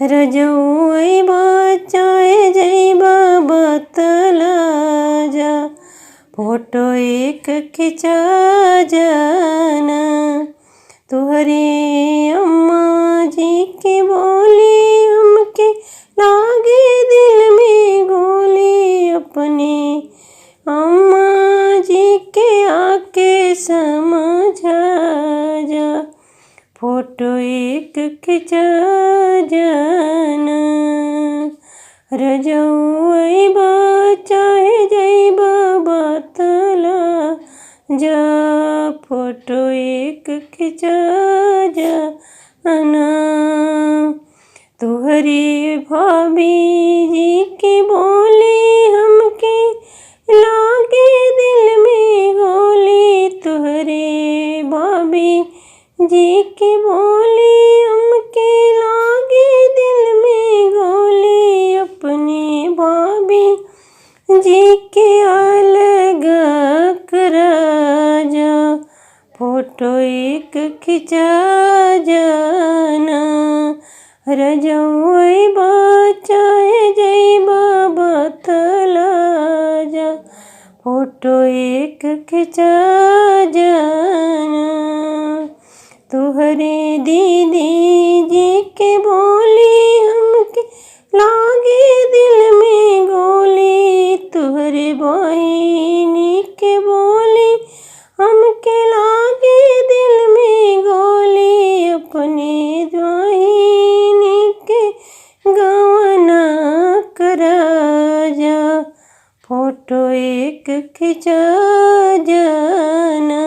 रजौई बचाए जइबा बतला जा, फोटो एक खिंचा जाना। तुहरे अम्मा जी की बोली हमके लागे दिल में गोली, अपने अम्मा जी के आके समझा जा, फोटो एक खिंचा जाना। रजौई बचाए जइबा बतला जा, फोटो एक खिंचा जाना। तुहरी भाभी जी की बोली हमके लागे दिल में गोली, तुहरे भाभी जी की बोली हमके लागे दिल में गोली, अपने भाभी जी के अलग करा जा, फोटो एक खिंचा जाना। रजौई बचाए जइबा बतला जा, फोटो एक खिंचा जाना। तुहरे दीदी जी के बोली हमके लागे दिल में गोली, तुहरे बहिनी के बोली हमके लागे दिल में गोली, अपने बहिनी के गवना करा जा, फोटो एक खिंचा जाना।